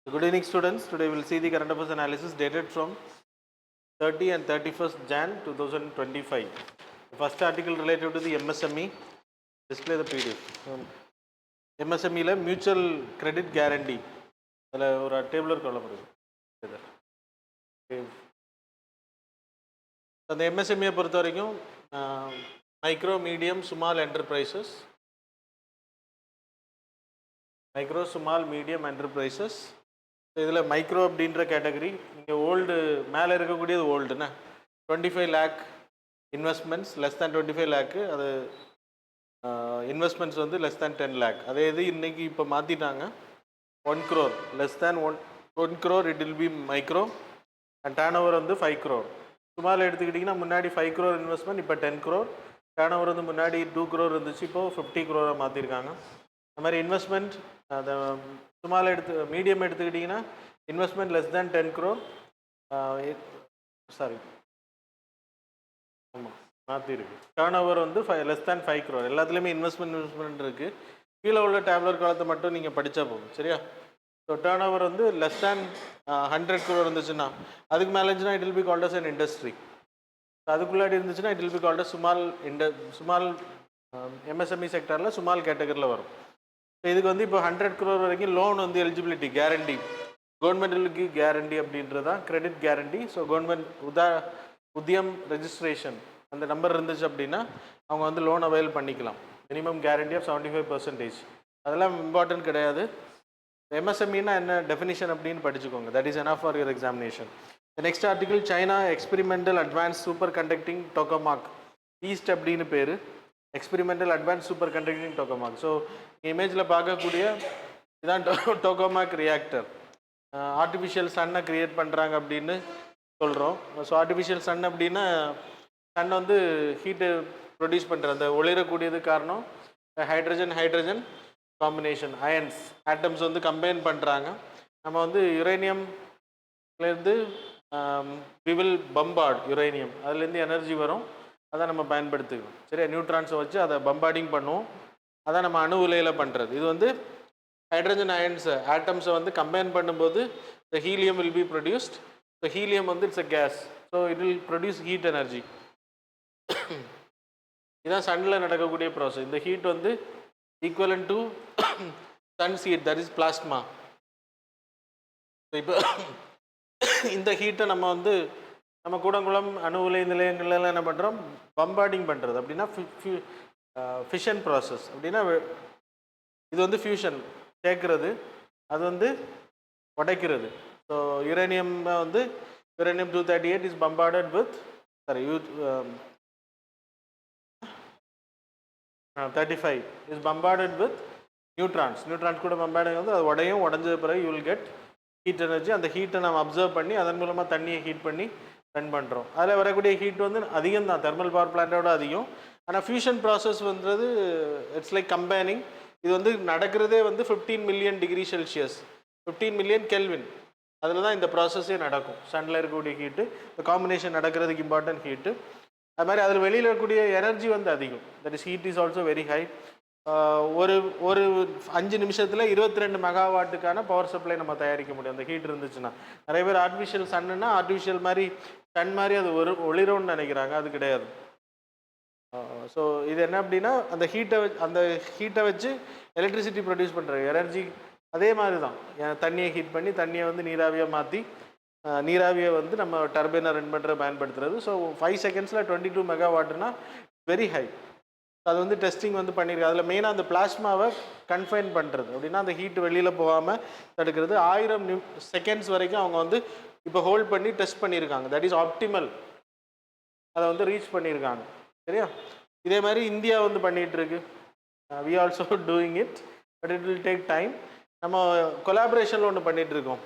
Good evening, students. Today we will see the current affairs analysis dated from 30 and 31st Jan 2025. The first article related to the MSME. Display the PDF. MSME la mutual credit guarantee. அதில் ஒரு டேபிளர் கொள்ளப்படுது. அந்த எம்எஸ்எம்இயை பொறுத்த வரைக்கும் micro medium small enterprises, micro small medium enterprises. இதில் micro அப்படின்ற category நீங்கள் old மேலே இருக்கக்கூடியது ஓல்டுண்ணா 25 lakh investments less than 25 lakh, அது இன்வெஸ்ட்மெண்ட்ஸ் வந்து லெஸ் தேன் 10 lakh. அதே இது இன்றைக்கி இப்போ மாற்றிட்டாங்க 1 crore less than 1 crore it will B micro and turn over வந்து 5 crore. சுமாரில் எடுத்துக்கிட்டிங்கன்னா முன்னாடி 5 crore இன்வெஸ்ட்மெண்ட், இப்போ 10 crore. டேர்ன் ஓவர் வந்து முன்னாடி 2 crore இருந்துச்சு, இப்போது 50 crore மாற்றிருக்காங்க. அது மாதிரி இன்வெஸ்ட்மெண்ட் அந்த சுமாரில் மீடியம் எடுத்துக்கிட்டிங்கன்னா investment less than 10 crore, sorry ஆமாம் மாற்றிருக்கு. டேர்ன் ஓவர் வந்து லெஸ் தேன் 5 crore. எல்லாத்துலேயுமே இன்வெஸ்ட்மெண்ட் இருக்குது. கீழே உள்ள டேப்லர் காலத்தை மட்டும் நீங்கள் படித்தா போகும், சரியா? ஸோ டேர்ன் ஓவர் வந்து லெஸ் தேன் 100 crore இருந்துச்சுன்னா, அதுக்கு மேலே இருந்துச்சுன்னா it will be called as an industry. அதுக்குள்ளாடி இருந்துச்சுன்னா it will be called as small MSME செக்டரில் சுமால் கேட்டகரியில் வரும். ஸோ இதுக்கு வந்து இப்போ 100 crore வரைக்கும் லோன் வந்து எலிஜிபிலிட்டி கேரண்டி, கவர்மெண்ட்டுக்கு கேரண்டி அப்படின்றது தான் credit guarantee. So government Udyam registration அந்த நம்பர் இருந்துச்சு அப்படின்னா அவங்க வந்து லோன் அவைல் பண்ணிக்கலாம். Minimum guarantee of 75%. அதெல்லாம் இம்பார்ட்டன்ட் கிடையாது. எம்எஸ்எம்இனா என்ன டெஃபினிஷன் அப்படின்னு படிச்சுக்கோங்க. That is enough for your examination. Next article China experimental advance superconducting tokamak east அப்படின்னு பேர். Experimental advance superconducting tokamak. So இமேஜில் பார்க்கக்கூடிய இதான் டோக்கமாக் ரியாக்டர். ஆர்டிஃபிஷியல் சன்னை க்ரியேட் பண்ணுறாங்க அப்படின்னு சொல்கிறோம். ஸோ ஆர்டிஃபிஷியல் சன் அப்படின்னா சன் வந்து ஹீட்டு ப்ரொடியூஸ் பண்ணுற அந்த ஒளிரக்கூடியது காரணம் ஹைட்ரஜன் காம்பினேஷன், அயன்ஸ் ஆட்டம்ஸ் வந்து கம்பைன் பண்ணுறாங்க. நம்ம வந்து யுரேனியம்லேருந்து வி வில் பம்பார்ட் யுரேனியம், அதுலேருந்து எனர்ஜி வரும், அதை நம்ம பயன்படுத்திக்கிறோம், சரியா? நியூட்ரான்ஸை வச்சு அதை பம்பார்டிங் பண்ணுவோம். அதான் நம்ம அணு உலையில் பண்ணுறது. இது வந்து ஹைட்ரஜன் அயன்ஸை ஆட்டம்ஸை வந்து கம்பைன் பண்ணும்போது the helium will be produced. So helium வந்து it's a gas, so it will produce heat energy. இதுதான் சன்னில் நடக்கக்கூடிய ப்ராசஸ். இந்த ஹீட் வந்து equivalent to sun's heat, that is plasma. இப்போ இந்த ஹீட்டை நம்ம வந்து நம்ம கூடங்குளம் அணு உலை நிலையங்கள்லாம் என்ன பண்ணுறோம், பம்பார்டிங் பண்ணுறது. அப்படின்னா ஃபிஷன் ப்ராசஸ். அப்படின்னா இது வந்து ஃபியூஷன் சேர்க்கறது, அது வந்து உடைக்கிறது. ஸோ யுரேனியம் வந்து uranium 238 is bombarded with 35 is bombarded with neutrons கூட பம்பார்டிங் வந்து அது உடஞ்ச பிறகு you will get heat energy. அந்த ஹீட்டை நம்ம அப்சர்வ் பண்ணி அதன் மூலமாக தண்ணியை ஹீட் பண்ணி ரன் பண்ணுறோம். அதில் வரக்கூடிய ஹீட் வந்து அதிகம் தான், தெர்மல் பவர் பிளான்ட்டோட அதிகம். ஆனால் ஃபியூஷன் ப்ராசஸ் வந்துறது இட்ஸ் லைக் கம்பைனிங். இது வந்து நடக்கிறதே வந்து 15 million degree Celsius, 15 million Kelvin. அதில் தான் இந்த ப்ராசஸே நடக்கும். சன்னில் இருக்கக்கூடிய ஹீட்டு இந்த காம்பினேஷன் நடக்கிறதுக்கு இம்பார்ட்டன்ட் ஹீட்டு. அது மாதிரி அதில் வெளியில் இருக்கக்கூடிய எனர்ஜி வந்து அதிகம். That is heat is also very high. ஒரு 5 நிமிஷத்தில் 22 மெகாவாட்டுக்கான பவர் சப்ளை நம்ம தயாரிக்க முடியும் அந்த ஹீட் இருந்துச்சுன்னா. நிறைய பேர் ஆர்டிஃபிஷியல் சன்னுன்னா ஆர்டிஃபிஷியல் மாதிரி சன் மாதிரி அது ஒளிரும்னு நினைக்கிறாங்க, அது கிடையாது. ஸோ இது என்ன அப்படின்னா அந்த ஹீட்டை வச்சு எலக்ட்ரிசிட்டி ப்ரொடியூஸ் பண்ணுற எனர்ஜி அதே மாதிரி தான். தண்ணியை ஹீட் பண்ணி தண்ணியை வந்து நீராவியாக மாற்றி நீராவியை வந்து நம்ம டர்பைனை ரன் பண்ணுற பயன்படுத்துறது. ஸோ 5 seconds 22 மெகாவாட்னா வெரி ஹை. அது வந்து டெஸ்டிங் வந்து பண்ணியிருக்கு. அதில் மெயினாக அந்த பிளாஸ்மாவை கன்ஃபைன் பண்ணுறது. அப்படின்னா அந்த ஹீட் வெளியில் போகாமல் தடுக்கிறது. 1000 seconds வரைக்கும் அவங்க வந்து இப்போ ஹோல்ட் பண்ணி டெஸ்ட் பண்ணியிருக்காங்க. தட் இஸ் ஆப்டிமல், அதை வந்து ரீச் பண்ணியிருக்காங்க, சரியா? இதே மாதிரி இந்தியா வந்து பண்ணிகிட்ருக்கு. We also doing it, but it will take time. நம்ம கொலாபரேஷனில் ஒன்று பண்ணிகிட்ருக்கோம்,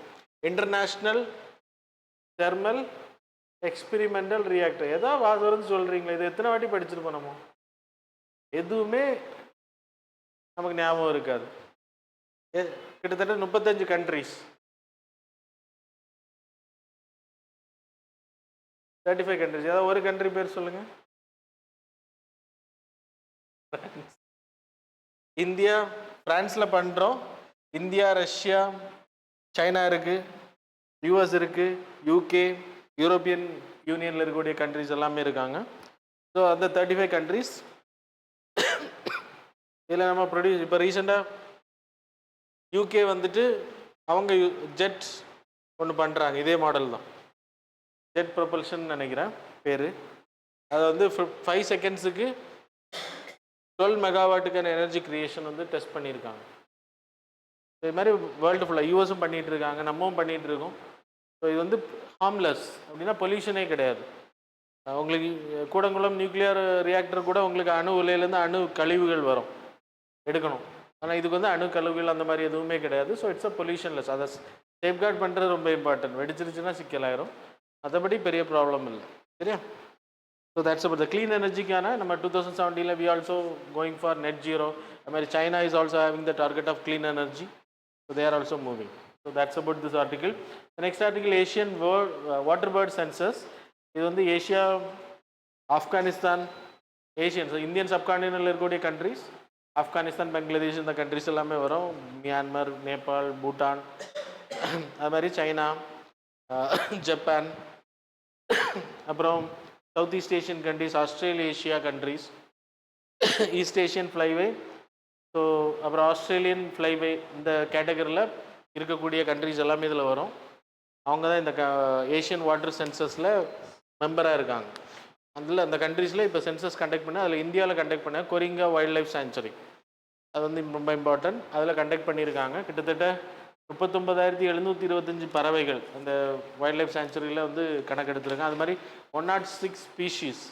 இன்டர்நேஷ்னல் தெர்மல் எக்ஸ்பெரிமெண்டல் ரியாக்டர். ஏதாவது வாசம்னு சொல்கிறீங்களே, இது எத்தனை வாட்டி படிச்சிருப்போம் நம்ம? எதுவுமே நமக்கு ஞாபகம் இருக்காது. கிட்டத்தட்ட 35 countries, 35 countries. ஏதாவது ஒரு கண்ட்ரி பேர் சொல்லுங்க. இந்தியா, பிரான்ஸில் பண்ணுறோம். இந்தியா, ரஷ்யா, சைனா இருக்குது, யூஎஸ் இருக்குது, யூகே, யூரோப்பியன் யூனியனில் இருக்கக்கூடிய கண்ட்ரிஸ் எல்லாமே இருக்காங்க. ஸோ அந்த 35 கண்ட்ரிஸ் இதில் நம்ம ப்ரொடியூஸ் இப்போ ரீசெண்டாக யூகே வந்துட்டு அவங்க ஜெட் ஒன்று பண்ணுறாங்க, இதே மாடல் தான், ஜெட் ப்ரொபல்ஷன் நினைக்கிறேன் பேர். அதை வந்து 5 செகண்ட்ஸுக்கு 12 மெகாவாட்டுக்கான எனர்ஜி கிரியேஷன் வந்து டெஸ்ட் பண்ணியிருக்காங்க. இது மாதிரி வேர்ல்டு ஃபுல்லாக யூஎஸும் பண்ணிகிட்டு இருக்காங்க, நம்மவும் பண்ணிகிட்டு இருக்கோம். ஸோ இது வந்து ஹார்ம்லெஸ் அப்படின்னா பொல்யூஷனே கிடையாது. உங்களுக்கு கூடங்குளம் நியூக்ளியர் ரியாக்டர் கூட உங்களுக்கு அணு உலையிலேருந்து அணு கழிவுகள் வரும், எடுக்கணும். ஆனால் இதுக்கு வந்து அணு கழிவுகள் அந்த மாதிரி எதுவுமே கிடையாது. ஸோ இட்ஸ் அ பொல்யூஷன்லெஸ். அதை சேஃப்கார்ட் பண்ணுறது ரொம்ப இம்பார்ட்டன்ட். வெடிச்சிருச்சுன்னா சிக்கலாயிரும், மற்றபடி பெரிய ப்ராப்ளம் இல்லை. சரியா? So that's about the clean எனர்ஜிக்கான நம்ம 2017 we also going for net zero. அது மாதிரி China is also having the target of clean energy. So they are also moving. So that's about this article. The next article Asian water bird census. இது வந்து Asia, Afghanistan, Asian, so Indian சப்கான்டினென்டில் இருக்கக்கூடிய countries, Afghanistan, Bangladesh, இந்த countries எல்லாமே வரும். Myanmar, Nepal, Bhutan, அது மாதிரி China, Japan, அப்புறம் south east Asian countries, Australasia countries, east Asian flyway, so அப்புறம் ஆஸ்திரேலியன் ஃப்ளைவே, இந்த கேட்டகரியில் இருக்கக்கூடிய கண்ட்ரிஸ் எல்லாமே இதில் வரும். அவங்க தான் இந்த ஏஷியன் வாட்டர் சென்சஸில் மெம்பராக இருக்காங்க. அதில் அந்த கண்ட்ரீஸில் இப்போ சென்சஸ் கண்டக்ட் பண்ண, அதில் இந்தியாவில் கண்டக்ட் பண்ண கொரிங்கா வைல்ட் லைஃப் சாங்சுரி, அது வந்து ரொம்ப இம்பார்ட்டன்ட். அதில் கண்டக்ட் பண்ணியிருக்காங்க. கிட்டத்தட்ட 39,725 பறவைகள் அந்த வைல்ட் லைஃப் சாங்சுரியில் வந்து கணக்கெடுத்துருக்காங்க. அது மாதிரி 106 species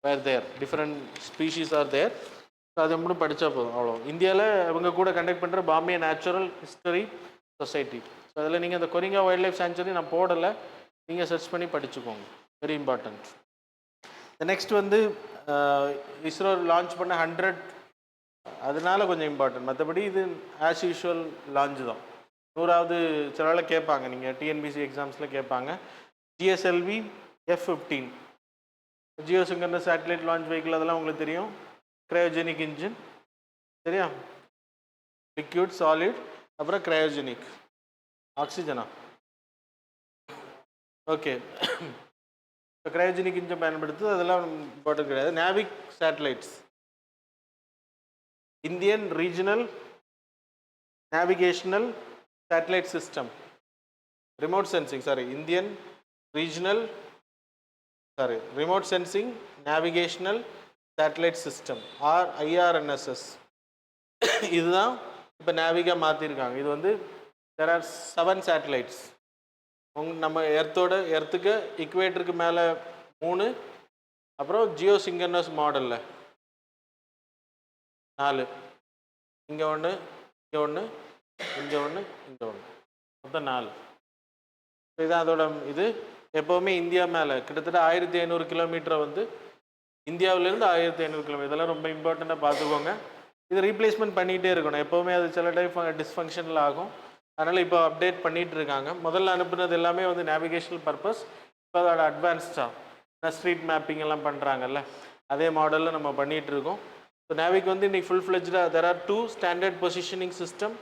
were there, different species are there. So அதை மட்டும் படித்தா போதும், அவ்வளோ. இந்தியாவில் அவங்க கூட கண்டக்ட் பண்ணுற Bombay natural history society. So அதில் நீங்கள் அந்த கொரிங்கா வைல்ட் லைஃப் சாங்சுரி நான் போடலை, நீங்கள் சர்ச் பண்ணி படிச்சுக்கோங்க, வெரி இம்பார்ட்டன்ட். நெக்ஸ்ட் வந்து இஸ்ரோ லான்ச் பண்ண 100, அதனால கொஞ்சம் இம்பார்ட்டன்ட். மற்றபடி இது ஆஸ் யூஷுவல் லான்ச் தான். 100வது சில கேட்பாங்க, நீங்கள் டிஎன்பிசி எக்ஸாம்ஸில் கேட்பாங்க. GSLV F-15 Jio synchronous satellite launch vehicle, அதெல்லாம் உங்களுக்கு தெரியும். கிரையோஜெனிக் இன்ஜின், சரியா? லிக்யூட், சாலிட், அப்புறம் கிரையோஜெனிக், ஆக்சிஜனா, ஓகே. இப்போ கிரையோஜெனிக் இன்ஜின் பயன்படுத்து, அதெல்லாம் இம்பார்ட்டன்ட் கிடையாது. Navik satellites, Indian regional navigational satellite system, remote sensing, Indian regional remote sensing navigational satellite system, IRNSS. இதுதான் இப்போ நேவிகாக மாற்றிருக்காங்க. இது வந்து there are 7 சேட்டலைட்ஸ். நம்ம எர்த்துக்கு இக்குவேட்டருக்கு மேலே 3, அப்புறம் ஜியோ சிங்கர்னஸ் மாடலில் 4, இங்கே ஒன்று, இங்கே ஒன்று, இங்கே ஒன்று, இங்கே ஒன்று, மொத்தம் 4. இதுதான் அதோட இது. எப்போவுமே இந்தியா மேலே கிட்டத்தட்ட 1500 கிலோமீட்டரை வந்து இந்தியாவிலேருந்து 1500 கிலோமீட்டர், இதெல்லாம் ரொம்ப இம்பார்ட்டண்ட்டாக பார்த்துக்கோங்க. இது ரீப்ளேஸ்மெண்ட் பண்ணிகிட்டே இருக்கணும். எப்போவுமே அது சில டைம் டிஸ்ஃபங்க்ஷனில் ஆகும். அதனால் இப்போ அப்டேட் பண்ணிகிட்டு இருக்காங்க. முதல்ல அனுப்புனது எல்லாமே வந்து நேவிகேஷனல் பர்பஸ். இப்போ அதோட அட்வான்ஸ்டாக ஸ்ட்ரீட் மேப்பிங் எல்லாம் பண்ணுறாங்கல்ல, அதே மாடலில் நம்ம பண்ணிகிட்டு இருக்கோம். ஸோ நேவிக் வந்து இன்றைக்கி ஃபுல் ஃப்ளெஜ்டாக there are 2 standard positioning system,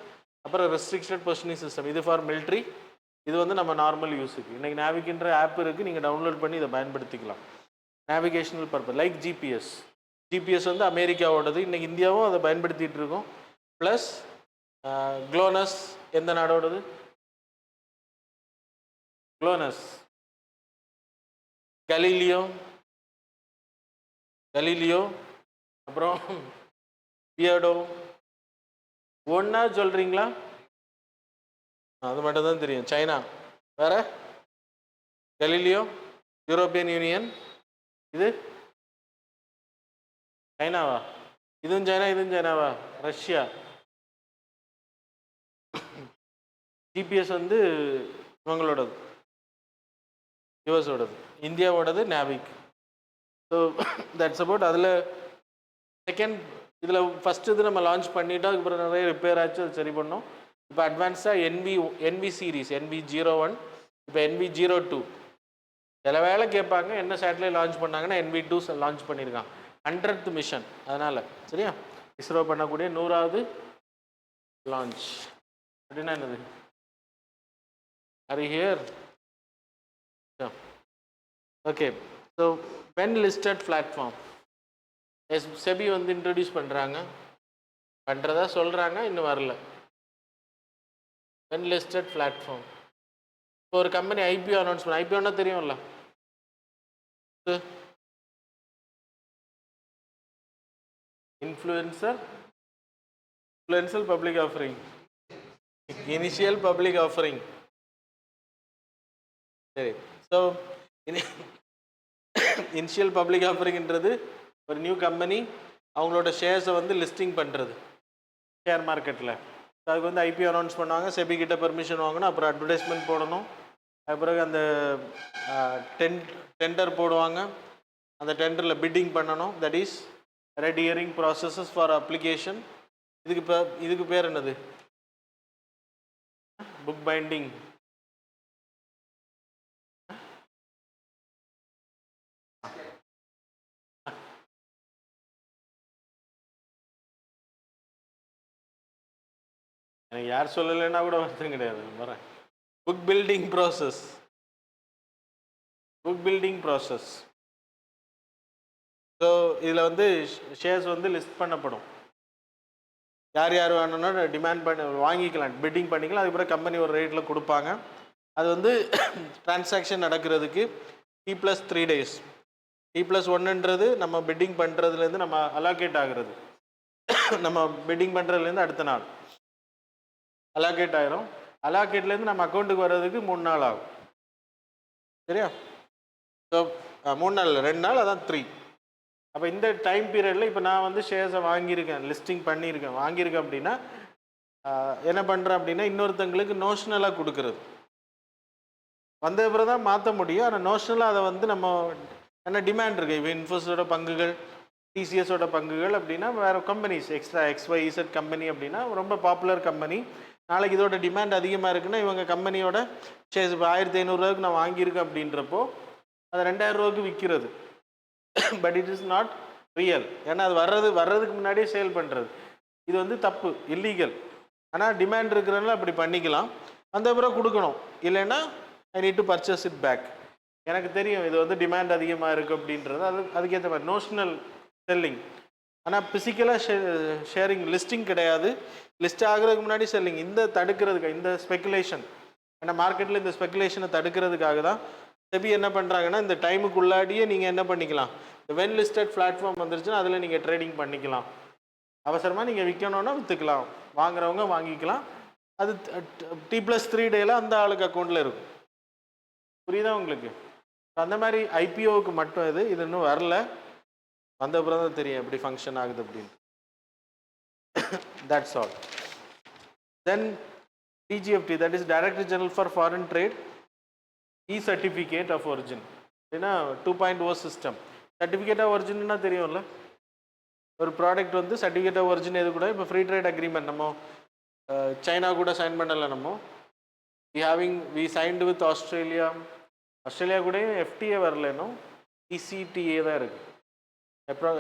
அப்புறம் ரெஸ்ட்ரிக்டட் பொசிஷனிங் சிஸ்டம். இது ஃபார் மிலிட்ரி, இது வந்து நம்ம நார்மல் யூஸுக்கு. இன்றைக்கி நேவிக்ன்ற ஆப் இருக்குது, நீங்கள் டவுன்லோட் பண்ணி இதை பயன்படுத்திக்கலாம். நேவிகேஷனல் பர்பஸ் லைக் ஜிபிஎஸ் வந்து அமெரிக்காவோடது, இன்றைக்கி இந்தியாவும் அதை பயன்படுத்திகிட்டு இருக்கோம். ப்ளஸ் க்ளோனஸ் எந்த நாடோடது? க்ளோனஸ், கலீலியோ, அப்புறம் பியர்டோ. ஒன்றா சொல்கிறீங்களா? அது மட்டும் தான் தெரியும். சைனா வேற, கலீலியோ, யூரோப்பியன் யூனியன், இது சைனாவா? இதுவும் சைனாவா? ரஷ்யா. ஜிபிஎஸ் வந்து இவங்களோடது, யூஎஸோடது. இந்தியாவோடது நேவிக். So that's about. அதில் செகண்ட், இதில் ஃபஸ்ட்டு இது நம்ம லான்ச் பண்ணிவிட்டோம், அதுக்கப்புறம் நிறைய ரிப்பேர் ஆச்சு, அது சரி பண்ணோம். இப்போ அட்வான்ஸாக NV சீரீஸ், NV01, இப்போ NV02. சில வேலை கேட்பாங்க என்ன சேட்டலைட் லான்ச் பண்ணாங்கன்னா NV2 லான்ச் பண்ணியிருக்காங்க. 100th மிஷன், அதனால் சரியா இஸ்ரோ பண்ணக்கூடிய 100வது லான்ச். அப்படின்னா என்னது? Are you here? Yeah. Okay. So when listed platform, SEBI வந்து இன்ட்ரடியூஸ் பண்ணுறாங்க, பண்ணுறதா சொல்கிறாங்க, இன்னும் வரல. when listed platform, இப்போ ஒரு கம்பெனி ஐபிஓ அனௌன்ஸ் பண்ண, ஐபிஓன்னா தெரியும்ல, influencer public offering, initial public offering. சரி, ஸோ இனிஷியல் பப்ளிக் ஆஃபரிங்ன்றது ஒரு நியூ கம்பெனி அவங்களோட ஷேர்ஸை வந்து லிஸ்டிங் பண்ணுறது ஷேர் மார்க்கெட்டில். அதுக்கு வந்து ஐபிஓ அனௌன்ஸ் பண்ணுவாங்க, செபி கிட்ட பெர்மிஷன் வாங்கணும், அப்புறம் அட்வர்டைஸ்மெண்ட் போடணும், அது பிறகு அந்த டெண்டர் போடுவாங்க, அந்த டெண்டரில் பிட்டிங் பண்ணணும். That is red hearing processes for application. இதுக்கு பேர் என்னது? Book binding. எனக்கு யார் சொல்லலைன்னா கூட வருத்தம் கிடையாது, வரேன். Book building process, book building process. So இதில் வந்து ஷேர்ஸ் வந்து லிஸ்ட் பண்ணப்படும். யார் யார் வேணும்னா டிமாண்ட் பண்ணி வாங்கிக்கலாம், பிட்டிங் பண்ணிக்கலாம். அதுக்கப்புறம் கம்பெனி ஒரு ரேட்டில் கொடுப்பாங்க. அது வந்து டிரான்சாக்ஷன் நடக்கிறதுக்கு T+3 days. T+1ன்றது நம்ம பிட்டிங் பண்ணுறதுலேருந்து நம்ம அலாகேட் ஆகிறது, நம்ம பிட்டிங் பண்ணுறதுலேருந்து அடுத்த நாள் அலாகேட் ஆகிரும். அலாகேட்லேருந்து நம்ம அக்கௌண்ட்டுக்கு வர்றதுக்கு 3 நாள் ஆகும். சரியா? ஸோ 3 நாள் இல்லை, 2 நாள், அதான் 3. அப்போ இந்த டைம் பீரியடில் இப்போ நான் வந்து ஷேர்ஸை வாங்கியிருக்கேன், லிஸ்டிங் வாங்கியிருக்கேன் அப்படின்னா என்ன பண்ணுறேன் அப்படின்னா, இன்னொருத்தங்களுக்கு நோஷனலாக கொடுக்குறது. வந்த பிறகு தான் மாற்ற முடியும். ஆனால் நோஷனலாக அதை வந்து நம்ம என்ன டிமாண்ட் இருக்குது, இப்போ இன்ஃபோஸோட பங்குகள், டிசிஎஸோட பங்குகள் அப்படின்னா வேறு கம்பெனிஸ், எக்ஸ்ட்ரா XYZ கம்பெனி அப்படின்னா ரொம்ப பாப்புலர் கம்பெனி, நாளைக்கு இதோட டிமாண்ட் அதிகமாக இருக்குன்னா இவங்க கம்பெனியோட ஷேர்ஸ் இப்போ 1500 நான் வாங்கியிருக்கேன் அப்படின்றப்போ அதை 2000 விற்கிறது. But it is not real. ஏன்னா அது வர்றதுக்கு முன்னாடியே சேல் பண்ணுறது. இது வந்து தப்பு, இல்லீகல். ஆனால் டிமாண்ட் இருக்கிறனால அப்படி பண்ணிக்கலாம். அந்த பிறகு கொடுக்கணும், இல்லைன்னா I need to purchase it back. எனக்கு தெரியும் இது வந்து டிமாண்ட் அதிகமாக இருக்குது அப்படின்றது, அதுக்கேற்ற மாதிரி நோஷனல் செல்லிங். ஆனால் ஃபிசிக்கலாக ஷேரிங் லிஸ்டிங் கிடையாது. லிஸ்ட் ஆகிறதுக்கு முன்னாடி செல்லிங். இந்த தடுக்கிறதுக்காக, இந்த ஸ்பெக்குலேஷன், ஏன்னா மார்க்கெட்டில் இந்த ஸ்பெக்குலேஷனை தடுக்கிறதுக்காக தான் செபி என்ன பண்ணுறாங்கன்னா, இந்த டைமுக்குள்ளாடியே நீங்கள் என்ன பண்ணிக்கலாம், இந்த வென் லிஸ்டட் பிளாட்ஃபார்ம் வந்துருச்சுன்னா அதில் நீங்கள் ட்ரேடிங் பண்ணிக்கலாம். அவசரமாக நீங்கள் விற்கணுன்னா விற்றுக்கலாம், வாங்குறவங்க வாங்கிக்கலாம். அது T+3 டேயில் அந்த ஆளுக்கு அக்கௌண்ட்டில் இருக்கும். புரியுதா உங்களுக்கு? அந்த மாதிரி ஐபிஓவுக்கு மட்டும் இது இன்னும் வரல. வந்த அப்புறம் தான் தெரியும் எப்படி ஃபங்க்ஷன் ஆகுது அப்படின்னு. That's all. Then DGFT, that is Director General for Foreign Trade, certificate of origin. ஏன்னா 2.0 சிஸ்டம். சர்டிஃபிகேட் ஆஃப் ஒரிஜின்னா தெரியும்ல, ஒரு ப்ராடக்ட் வந்து சர்டிஃபிகேட் ஆஃப் ஒரிஜின் எது கூட. இப்போ ஃப்ரீ ட்ரேட் அக்ரிமெண்ட் நம்ம சைனா கூட சைன் பண்ணலை. நம்ம வி சைன்டு வித் ஆஸ்திரேலியா கூட FTA வரல, இன்னும் ECTA தான் இருக்குது,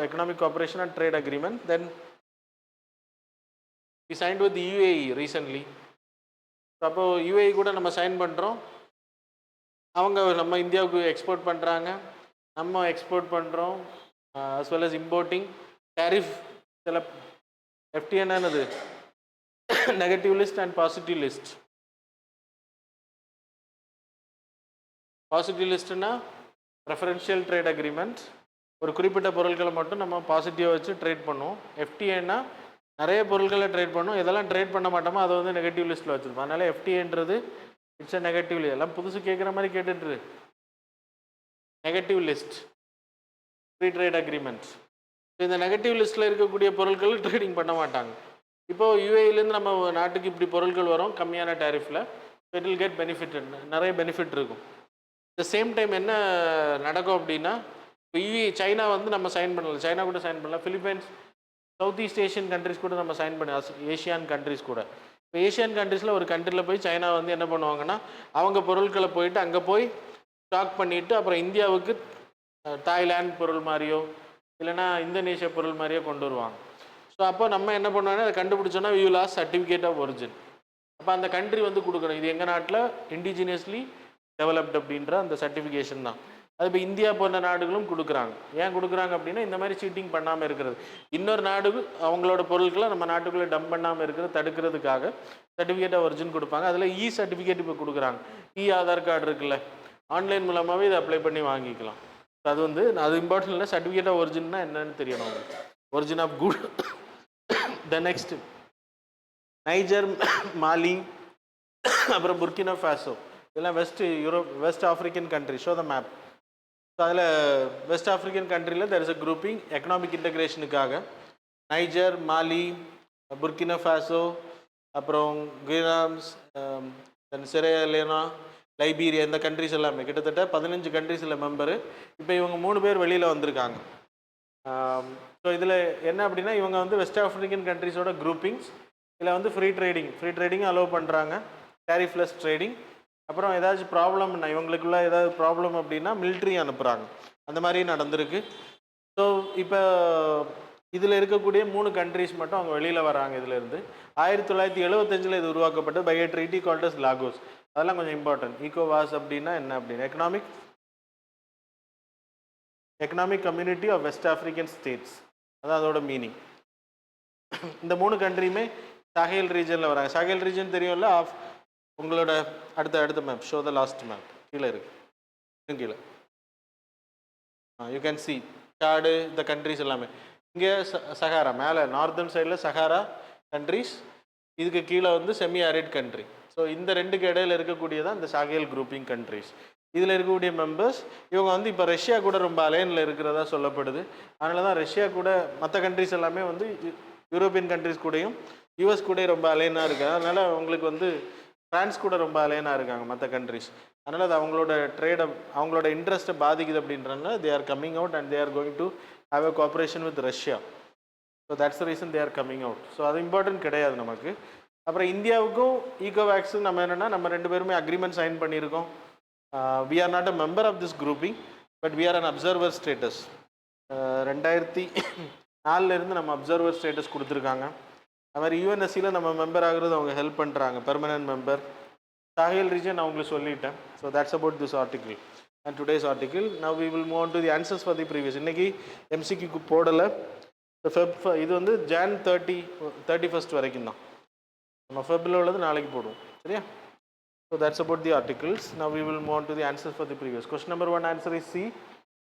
economic cooperation and trade agreement. Then we signed with UAE recently. அப்போ UAE கூட நம்ம சைன் பண்ணுறோம். அவங்க நம்ம இந்தியாவுக்கு எக்ஸ்போர்ட் பண்ணுறாங்க, நம்ம எக்ஸ்போர்ட் பண்ணுறோம், as well as importing. Tariff சில FTA என்னது, negative list and positive list. Positive லிஸ்ட்னா ப்ரெஃபரன்ஷியல் ட்ரேட் அக்ரிமெண்ட், ஒரு குறிப்பிட்ட பொருட்களை மட்டும் நம்ம பாசிட்டிவாக வச்சு ட்ரேட் பண்ணுவோம். FTAன்னா நிறைய பொருட்களை ட்ரேட் பண்ணுவோம், இதெல்லாம் ட்ரேட் பண்ண மாட்டோமோ அதை வந்து நெகட்டிவ் லிஸ்ட்டில் வச்சுருப்போம். அதனால் FTAன்றது இட்ஸ் அ நெகட்டிவ் லிஸ்ட். எல்லாம் புதுசு கேட்குற மாதிரி கேட்டுட்டு, negative list free trade agreements. இந்த நெகட்டிவ் லிஸ்ட்டில் இருக்கக்கூடிய பொருட்கள் ட்ரேடிங் பண்ண மாட்டாங்க. இப்போது UAEலேருந்து நம்ம நாட்டுக்கு இப்படி பொருட்கள் வரும் கம்மியான டேரிஃபில், இட் வில் கெட் பெனிஃபிட், நிறைய பெனிஃபிட் இருக்கும். த சேம் டைம் என்ன நடக்கும் அப்படின்னா, இப்போ சைனா வந்து நம்ம சைன் பண்ணலாம், சைனா கூட சைன் பண்ணலாம், Philippines, South east Asian countries கூட நம்ம சைன் பண்ண, ஏஷியன் கண்ட்ரிஸ் கூட. இப்போ ஏஷியன் கண்ட்ரிஸில் ஒரு கண்ட்ரியில் போய் சைனா வந்து என்ன பண்ணுவாங்கன்னா, அவங்க பொருட்களை போயிட்டு அங்கே போய் ஸ்டாக் பண்ணிவிட்டு அப்புறம் இந்தியாவுக்கு தாய்லாந்து பொருள் மாதிரியோ இல்லைனா இந்தோனேஷியா பொருள் மாதிரியோ கொண்டு வருவாங்க. ஸோ அப்போ நம்ம என்ன பண்ணுவோன்னா அதை கண்டுபிடிச்சோன்னா we will ask certificate of origin. அப்போ அந்த கண்ட்ரி வந்து கொடுக்கணும், இது எங்கள் நாட்டில் இண்டிஜினியஸ்லி டெவலப்ட் அப்படின்ற அந்த சர்டிஃபிகேஷன் தான். அது இப்போ இந்தியா போன்ற நாடுகளும் கொடுக்குறாங்க. ஏன் கொடுக்குறாங்க அப்படின்னா இந்த மாதிரி சீட்டிங் பண்ணாமல் இருக்கிறது, இன்னொரு நாடு அவங்களோட பொருட்களை நம்ம நாட்டுக்குள்ளே டம்ப் பண்ணாமல் இருக்கிறது தடுக்கிறதுக்காக சர்டிஃபிகேட் ஆஃப் ஒரிஜின் கொடுப்பாங்க. அதில் இ சர்டிஃபிகேட் இப்போ கொடுக்குறாங்க. இ ஆதார் கார்டு இருக்குல்ல, ஆன்லைன் மூலமாகவே இதை அப்ளை பண்ணி வாங்கிக்கலாம். அது வந்து அது இம்பார்ட்டன்ட் இல்லை, சர்டிஃபிகேட் ஆஃப் ஒரிஜின்னா என்னன்னு தெரியணும் உங்களுக்கு. Origin of good. The next Niger, Mali, அப்புறம் புர்கினா ஃபாசோ, இதெல்லாம் West African country. Show the map. So அதில் வெஸ்ட் ஆஃப்ரிக்கன் கண்ட்ரியில் there is a grouping economic இன்டகிரேஷனுக்காக நைஜர், மாலி, புர்கினா ஃபாசோ, அப்புறம் கிராம்ஸ், செரேலியோனா, லைபீரியா, இந்த கண்ட்ரிஸ் எல்லாமே கிட்டத்தட்ட 15 கண்ட்ரிஸில் மெம்பரு. இப்போ இவங்க 3 பேர் வெளியில் வந்திருக்காங்க. ஸோ இதில் என்ன அப்படின்னா இவங்க வந்து வெஸ்ட் ஆஃப்ரிக்கன் கண்ட்ரிஸோட குரூப்பிங்ஸ். இதில் வந்து ஃப்ரீ ட்ரேடிங் அலோவ் பண்ணுறாங்க, டேரிஃப்லெஸ் ட்ரேடிங். அப்புறம் ஏதாச்சும் ப்ராப்ளம்னா இவங்களுக்குள்ள ஏதாவது ப்ராப்ளம் அப்படின்னா மிலிட்ரி அனுப்புகிறாங்க. அந்த மாதிரி நடந்திருக்கு. ஸோ இப்போ இதில் இருக்கக்கூடிய 3 கண்ட்ரிஸ் மட்டும் அவங்க வெளியில் வராங்க இதிலேருந்து. 1975 இது உருவாக்கப்பட்டு by a treaty called as Lagos. அதெல்லாம் கொஞ்சம் இம்பார்ட்டன்ட். ஈகோவாஸ் அப்படின்னா என்ன அப்படின்னா economic community of West African States, அதான் அதோட மீனிங். இந்த 3 கண்ட்ரியுமே சாஹேல் ரீஜனில் வராங்க. சாஹேல் ரீஜன் தெரியும்ல, உங்களோட அடுத்த map. Show the last map. கீழே இருக்கு, கீழே யூ கேன் சி சாடு, இந்த கண்ட்ரிஸ் எல்லாமே. இங்கே சஹாரா மேலே நார்தர்ன் சைடில் சஹாரா கண்ட்ரிஸ், இதுக்கு கீழே வந்து செமி ஆரிட் கண்ட்ரி. ஸோ இந்த 2க்கு இடையில இருக்கக்கூடியதான் இந்த சாஹேல் குரூப்பிங் கண்ட்ரிஸ். இதில் இருக்கக்கூடிய மெம்பர்ஸ் இவங்க வந்து இப்போ ரஷ்யா கூட ரொம்ப அலைனில் இருக்கிறதா சொல்லப்படுது. அதனால தான் ரஷ்யா கூட மற்ற கண்ட்ரிஸ் எல்லாமே வந்து யூரோப்பியன் கண்ட்ரிஸ் கூடயும் யூஎஸ் கூட ரொம்ப அலைனாக இருக்காங்க. அதனால் அவங்களுக்கு வந்து ஃப்ரான்ஸ் கூட ரொம்ப அலைனாக இருக்காங்க மற்ற கண்ட்ரிஸ். அதனால் அது அவங்களோட அவங்களோட இன்ட்ரெஸ்ட்டை பாதிக்குது அப்படின்றனால they are coming out and they are going to have a cooperation with Russia. So that's the reason they are coming out. So அது இம்பார்ட்டன்ட் கிடையாது நமக்கு. அப்புறம் இந்தியாவுக்கும் ஈகோவேக்ஸும் நம்ம என்னென்னா நம்ம 2 பேருமே அக்ரிமெண்ட் சைன் பண்ணியிருக்கோம். We are not a member of this grouping, but we are an observer status. 2004 நம்ம அப்சர்வர் ஸ்டேட்டஸ் கொடுத்துருக்காங்க. அது மாதிரி யூஎன்எஸ்சியில் நம்ம மெம்பர் ஆகிறது அவங்க ஹெல்ப் பண்ணுறாங்க, பெர்மனன்ட் மெம்பர். சாஹேல் ரீஜன் நான் உங்களுக்கு சொல்லிட்டேன். So that's about this article and today's article. Now we will move on to the answers for the previous. இன்றைக்கி எம்சிக்கு போடலை. இது வந்து Jan 31 வரைக்கும் தான். நம்ம ஃபெப்பில் உள்ளது நாளைக்கு போடுவோம், சரியா? So that's about the articles. Now we will move on to the answers for the previous. Question number 1 answer is C.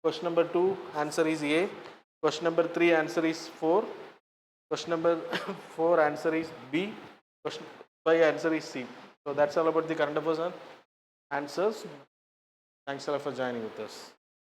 Question number 2 answer is A. Question number 3 answer is 4. Question number 4 answer is B. Question 5 answer is C. So that's all about the current affairs answers. Thanks a lot for joining with us.